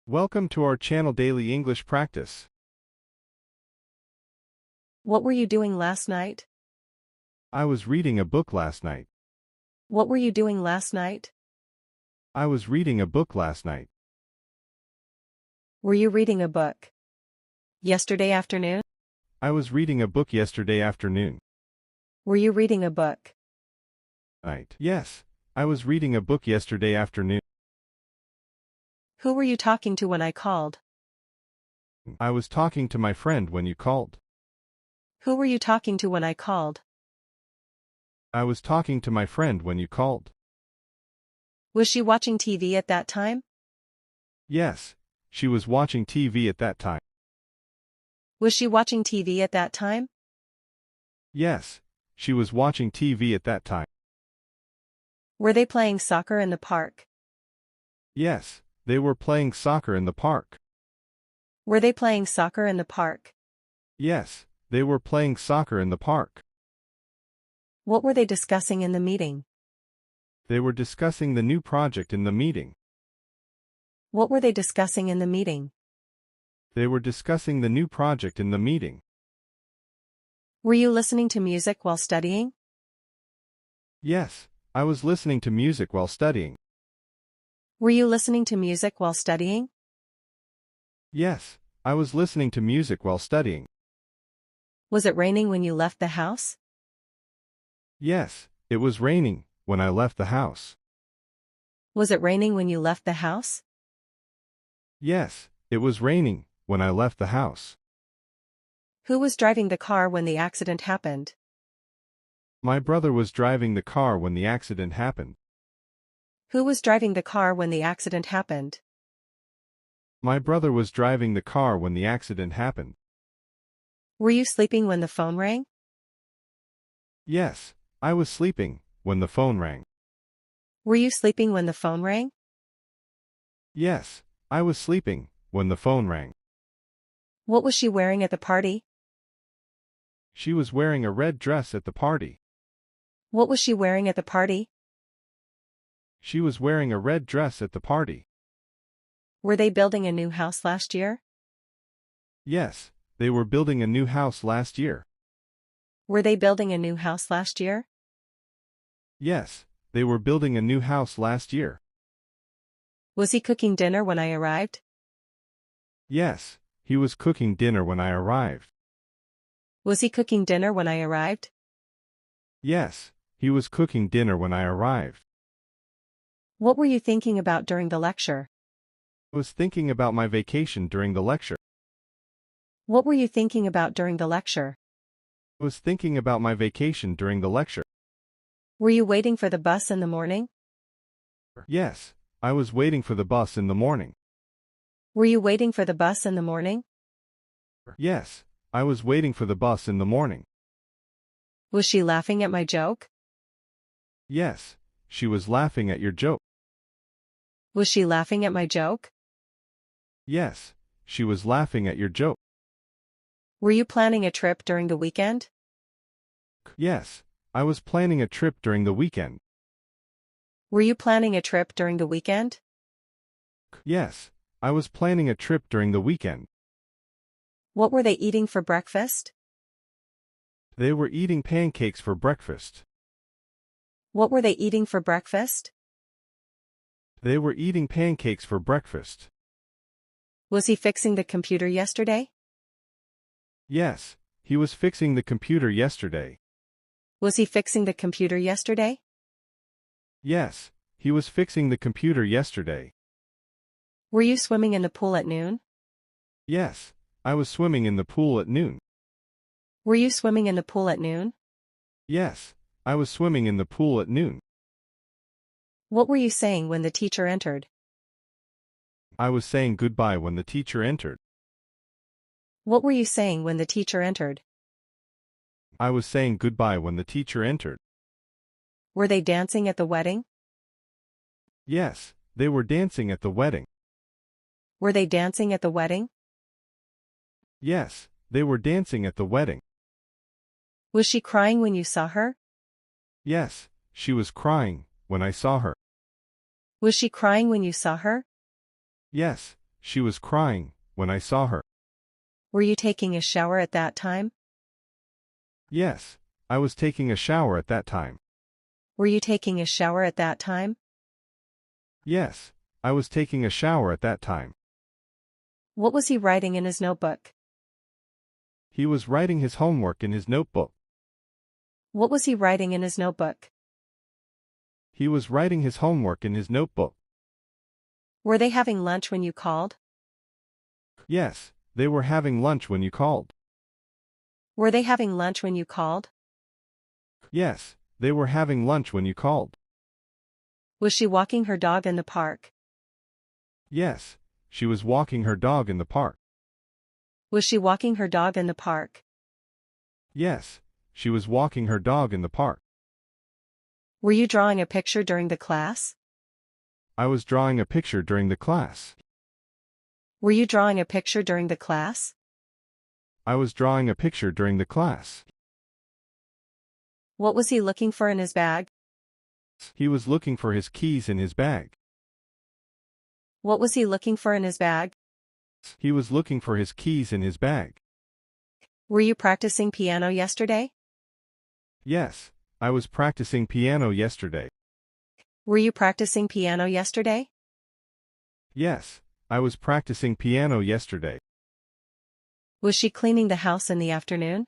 Welcome to our channel Daily English Practice. What were you doing last night? I was reading a book last night. What were you doing last night? I was reading a book last night. Were you reading a book yesterday afternoon? I was reading a book yesterday afternoon. Were you reading a book? Yes, I was reading a book yesterday afternoon. Who were you talking to when I called? I was talking to my friend when you called. Who were you talking to when I called? I was talking to my friend when you called. Was she watching TV at that time? Yes, she was watching TV at that time. Was she watching TV at that time? Yes, she was watching TV at that time. Were they playing soccer in the park? Yes, they were playing soccer in the park. Were they playing soccer in the park? Yes, they were playing soccer in the park. What were they discussing in the meeting? They were discussing the new project in the meeting. What were they discussing in the meeting? They were discussing the new project in the meeting. Were you listening to music while studying? Yes, I was listening to music while studying. Were you listening to music while studying? Yes, I was listening to music while studying. Was it raining when you left the house? Yes, it was raining when I left the house. Was it raining when you left the house? Yes, it was raining when I left the house. Who was driving the car when the accident happened? My brother was driving the car when the accident happened. Who was driving the car when the accident happened? My brother was driving the car when the accident happened. Were you sleeping when the phone rang? Yes, I was sleeping when the phone rang. Were you sleeping when the phone rang? Yes, I was sleeping when the phone rang. What was she wearing at the party? She was wearing a red dress at the party. What was she wearing at the party? She was wearing a red dress at the party. Were they building a new house last year? Yes, they were building a new house last year. Were they building a new house last year? Yes, they were building a new house last year. Was he cooking dinner when I arrived? Yes, he was cooking dinner when I arrived. Was he cooking dinner when I arrived? Yes, he was cooking dinner when I arrived. What were you thinking about during the lecture? I was thinking about my vacation during the lecture. What were you thinking about during the lecture? I was thinking about my vacation during the lecture. Were you waiting for the bus in the morning? Yes, I was waiting for the bus in the morning. Were you waiting for the bus in the morning? Yes, I was waiting for the bus in the morning. Was she laughing at my joke? Yes, she was laughing at your joke. Was she laughing at my joke? Yes, she was laughing at your joke. Were you planning a trip during the weekend? Yes, I was planning a trip during the weekend. Were you planning a trip during the weekend? Yes, I was planning a trip during the weekend. What were they eating for breakfast? They were eating pancakes for breakfast. What were they eating for breakfast? They were eating pancakes for breakfast. Was he fixing the computer yesterday? Yes, he was fixing the computer yesterday. Was he fixing the computer yesterday? Yes, he was fixing the computer yesterday. Were you swimming in the pool at noon? Yes, I was swimming in the pool at noon. Were you swimming in the pool at noon? Yes, I was swimming in the pool at noon. What were you saying when the teacher entered? I was saying goodbye when the teacher entered. What were you saying when the teacher entered? I was saying goodbye when the teacher entered. Were they dancing at the wedding? Yes, they were dancing at the wedding. Were they dancing at the wedding? Yes, they were dancing at the wedding. Was she crying when you saw her? Yes, she was crying when I saw her. Was she crying when you saw her? Yes, she was crying when I saw her. Were you taking a shower at that time? Yes, I was taking a shower at that time. Were you taking a shower at that time? Yes, I was taking a shower at that time. What was he writing in his notebook? He was writing his homework in his notebook. What was he writing in his notebook? He was writing his homework in his notebook. Were they having lunch when you called? Yes, they were having lunch when you called. Were they having lunch when you called? Yes, they were having lunch when you called. Was she walking her dog in the park? Yes, she was walking her dog in the park. Was she walking her dog in the park? Yes, she was walking her dog in the park. Were you drawing a picture during the class? I was drawing a picture during the class. Were you drawing a picture during the class? I was drawing a picture during the class. What was he looking for in his bag? He was looking for his keys in his bag. What was he looking for in his bag? He was looking for his keys in his bag. Were you practicing piano yesterday? Yes, I was practicing piano yesterday. Were you practicing piano yesterday? Yes, I was practicing piano yesterday. Was she cleaning the house in the afternoon?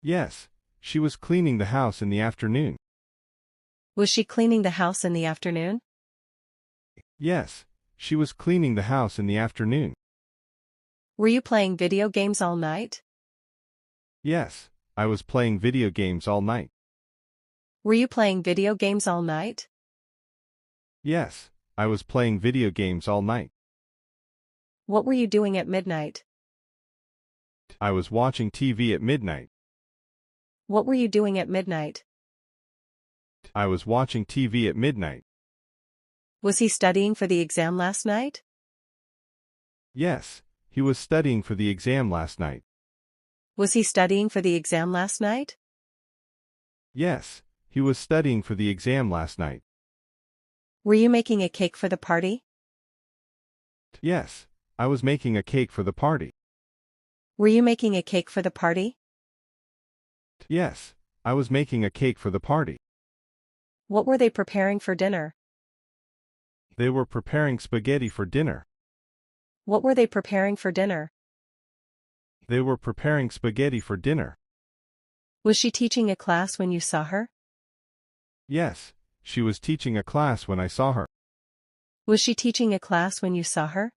Yes, she was cleaning the house in the afternoon. Was she cleaning the house in the afternoon? Yes, she was cleaning the house in the afternoon. Were you playing video games all night? Yes, I was playing video games all night. Were you playing video games all night? Yes, I was playing video games all night. What were you doing at midnight? I was watching TV at midnight. What were you doing at midnight? I was watching TV at midnight. Was he studying for the exam last night? Yes, he was studying for the exam last night. Was he studying for the exam last night? Yes, he was studying for the exam last night. Were you making a cake for the party? Yes, I was making a cake for the party. Were you making a cake for the party? Yes, I was making a cake for the party. What were they preparing for dinner? They were preparing spaghetti for dinner. What were they preparing for dinner? They were preparing spaghetti for dinner. Was she teaching a class when you saw her? Yes, she was teaching a class when I saw her. Was she teaching a class when you saw her?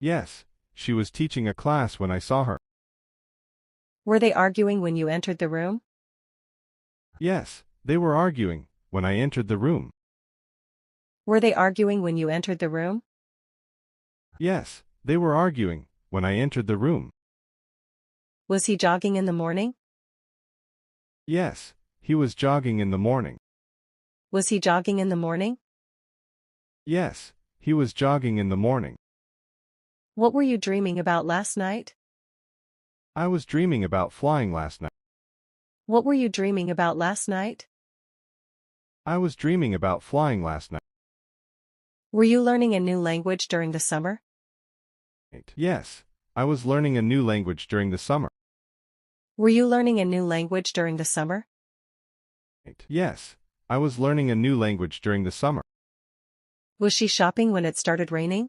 Yes, she was teaching a class when I saw her. Were they arguing when you entered the room? Yes, they were arguing when I entered the room. Were they arguing when you entered the room? Yes, they were arguing when I entered the room. Was he jogging in the morning? Yes, he was jogging in the morning. Was he jogging in the morning? Yes, he was jogging in the morning. What were you dreaming about last night? I was dreaming about flying last night. What were you dreaming about last night? I was dreaming about flying last night. Were you learning a new language during the summer? Yes, I was learning a new language during the summer. Were you learning a new language during the summer? Yes, I was learning a new language during the summer. Was she shopping when it started raining?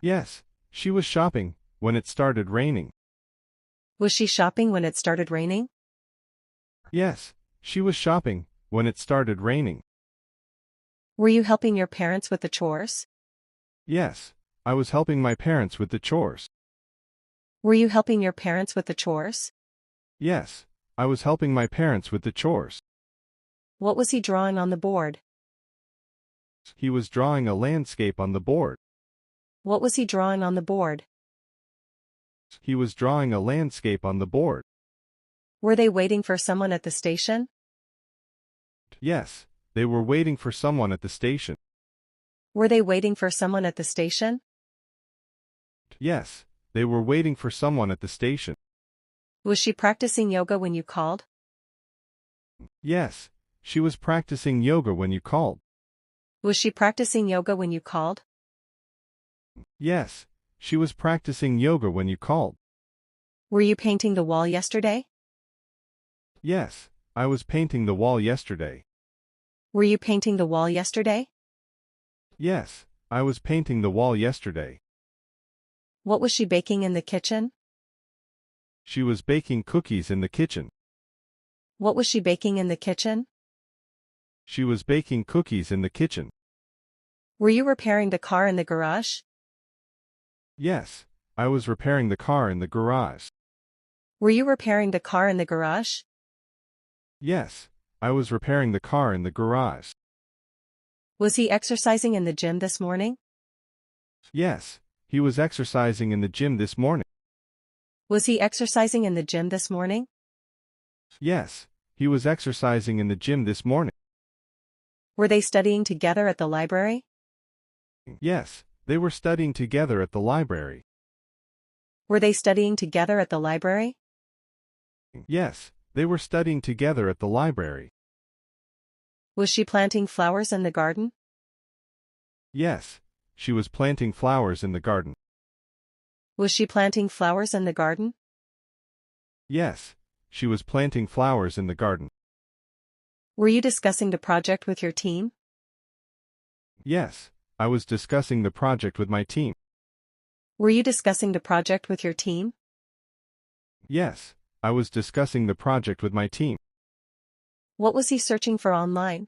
Yes, she was shopping when it started raining. Was she shopping when it started raining? Yes, she was shopping when it started raining. Were you helping your parents with the chores? Yes, I was helping my parents with the chores. Were you helping your parents with the chores? Yes, I was helping my parents with the chores. What was he drawing on the board? He was drawing a landscape on the board. What was he drawing on the board? He was drawing a landscape on the board. Were they waiting for someone at the station? Yes, they were waiting for someone at the station. Were they waiting for someone at the station? Yes, they were waiting for someone at the station. Was she practicing yoga when you called? Yes, she was practicing yoga when you called. Was she practicing yoga when you called? Yes, she was practicing yoga when you called. Were you painting the wall yesterday? Yes, I was painting the wall yesterday. Were you painting the wall yesterday? Yes, I was painting the wall yesterday. What was she baking in the kitchen? She was baking cookies in the kitchen. What was she baking in the kitchen? She was baking cookies in the kitchen. Were you repairing the car in the garage? Yes, I was repairing the car in the garage. Were you repairing the car in the garage? Yes, I was repairing the car in the garage. Was he exercising in the gym this morning? Yes, he was exercising in the gym this morning. Was he exercising in the gym this morning? Yes, he was exercising in the gym this morning. Were they studying together at the library? Yes, they were studying together at the library. Were they studying together at the library? Yes, they were studying together at the library. Was she planting flowers in the garden? Yes, she was planting flowers in the garden. Was she planting flowers in the garden? Yes, she was planting flowers in the garden. Were you discussing the project with your team? Yes, I was discussing the project with my team. Were you discussing the project with your team? Yes, I was discussing the project with my team. What was he searching for online?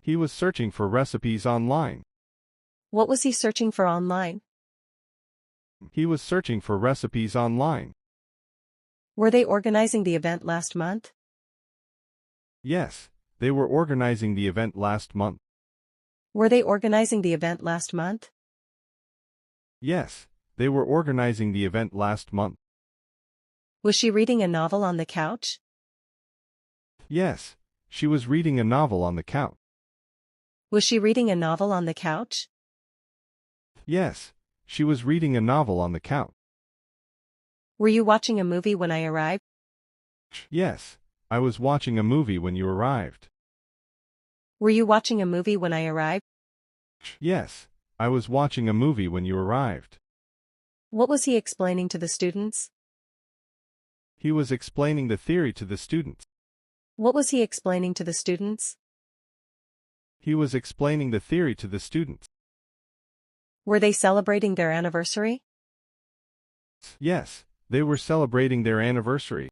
He was searching for recipes online. What was he searching for online? He was searching for recipes online. Were they organizing the event last month? Yes, they were organizing the event last month. Were they organizing the event last month? Yes, they were organizing the event last month. Was she reading a novel on the couch? Yes, she was reading a novel on the couch. Was she reading a novel on the couch? Yes, she was reading a novel on the couch. Were you watching a movie when I arrived? Yes, I was watching a movie when you arrived. Were you watching a movie when I arrived? Yes, I was watching a movie when you arrived. What was he explaining to the students? He was explaining the theory to the students. What was he explaining to the students? He was explaining the theory to the students. Were they celebrating their anniversary? Yes, they were celebrating their anniversary.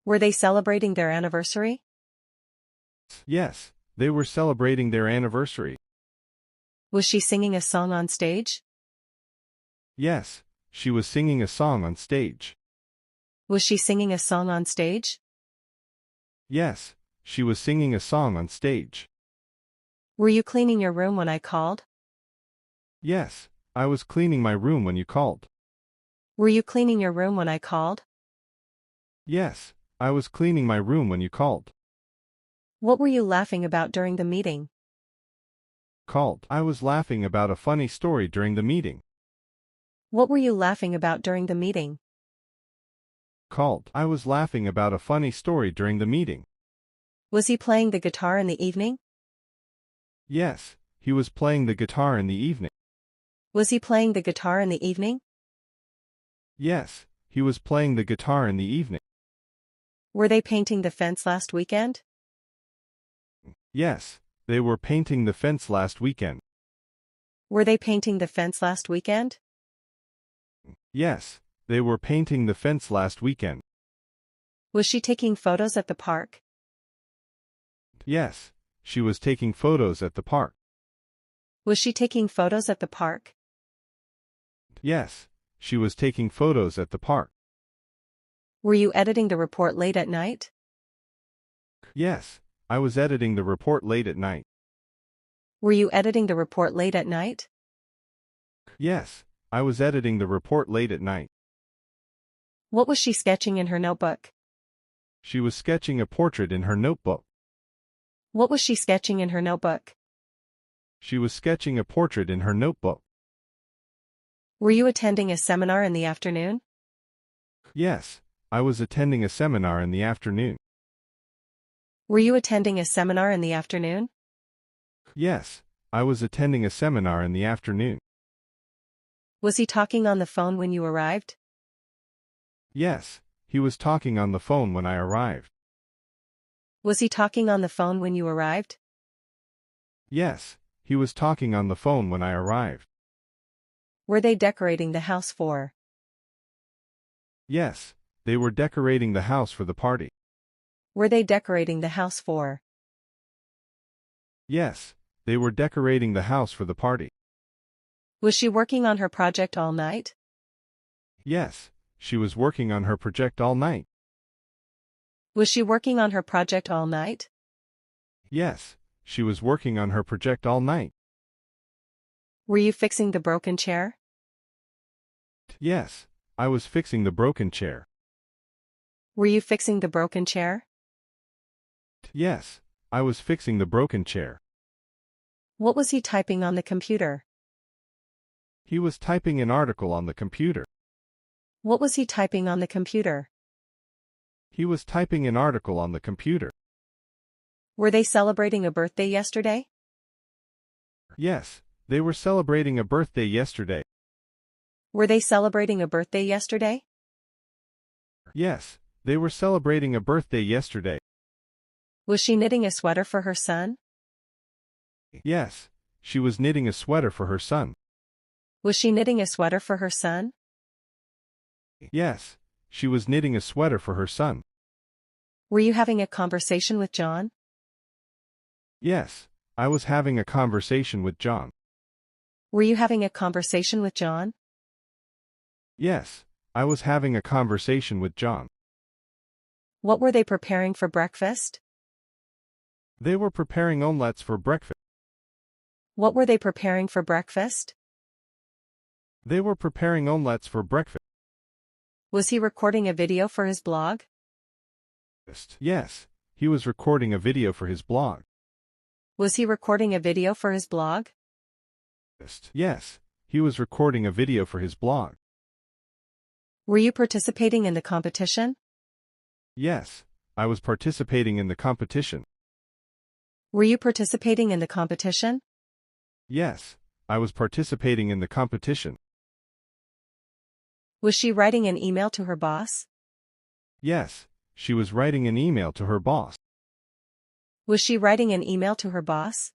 Were they celebrating their anniversary? Yes, they were celebrating their anniversary. Was she singing a song on stage? Yes, she was singing a song on stage. Was she singing a song on stage? Yes, she was singing a song on stage. Were you cleaning your room when I called? Yes, I was cleaning my room when you called. Were you cleaning your room when I called? Yes, I was cleaning my room when you called. What were you laughing about during the meeting? Called. I was laughing about a funny story during the meeting. What were you laughing about during the meeting? Called. I was laughing about a funny story during the meeting. Was he playing the guitar in the evening? Yes, he was playing the guitar in the evening. Was he playing the guitar in the evening? Yes, he was playing the guitar in the evening. Were they painting the fence last weekend? Yes, they were painting the fence last weekend. Were they painting the fence last weekend? Yes, they were painting the fence last weekend. Was she taking photos at the park? Yes, she was taking photos at the park. Was she taking photos at the park? Yes, she was taking photos at the park. Were you editing the report late at night? Yes, I was editing the report late at night. Were you editing the report late at night? Yes, I was editing the report late at night. What was she sketching in her notebook? She was sketching a portrait in her notebook. What was she sketching in her notebook? She was sketching a portrait in her notebook. Were you attending a seminar in the afternoon? Yes, I was attending a seminar in the afternoon. Were you attending a seminar in the afternoon? Yes, I was attending a seminar in the afternoon. Was he talking on the phone when you arrived? Yes, he was talking on the phone when I arrived. Was he talking on the phone when you arrived? Yes, he was talking on the phone when I arrived. Were they decorating the house for? Yes, they were decorating the house for the party. Were they decorating the house for? Yes, they were decorating the house for the party. Was she working on her project all night? Yes, she was working on her project all night. Was she working on her project all night? Yes, she was working on her project all night. Were you fixing the broken chair? Yes, I was fixing the broken chair. Were you fixing the broken chair? Yes, I was fixing the broken chair. What was he typing on the computer? He was typing an article on the computer. What was he typing on the computer? He was typing an article on the computer. Were they celebrating a birthday yesterday? Yes, they were celebrating a birthday yesterday. Were they celebrating a birthday yesterday? Yes, they were celebrating a birthday yesterday. Was she knitting a sweater for her son? Yes, she was knitting a sweater for her son. Was she knitting a sweater for her son? Yes, she was knitting a sweater for her son. Were you having a conversation with John? Yes, I was having a conversation with John. Were you having a conversation with John? Yes, I was having a conversation with John. What were they preparing for breakfast? They were preparing omelettes for breakfast. What were they preparing for breakfast? They were preparing omelettes for breakfast. Was he recording a video for his blog? Yes, he was recording a video for his blog. Was he recording a video for his blog? Yes, he was recording a video for his blog. Were you participating in the competition? Yes, I was participating in the competition. Were you participating in the competition? Yes, I was participating in the competition. Was she writing an email to her boss? Yes, she was writing an email to her boss. Was she writing an email to her boss?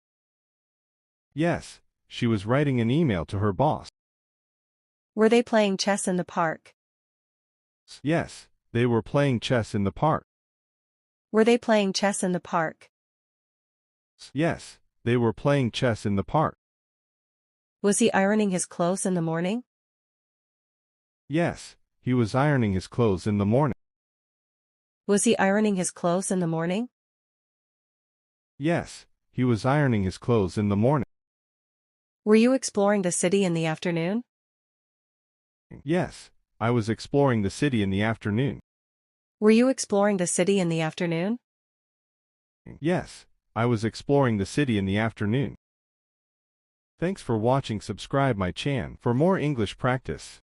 Yes, she was writing an email to her boss. Were they playing chess in the park? Yes, they were playing chess in the park. Were they playing chess in the park? Yes, they were playing chess in the park. Was he ironing his clothes in the morning? Yes, he was ironing his clothes in the morning. Was he ironing his clothes in the morning? Yes, he was ironing his clothes in the morning. Were you exploring the city in the afternoon? Yes, I was exploring the city in the afternoon. Were you exploring the city in the afternoon? Yes, I was exploring the city in the afternoon. Thanks for watching. Subscribe my channel for more English practice.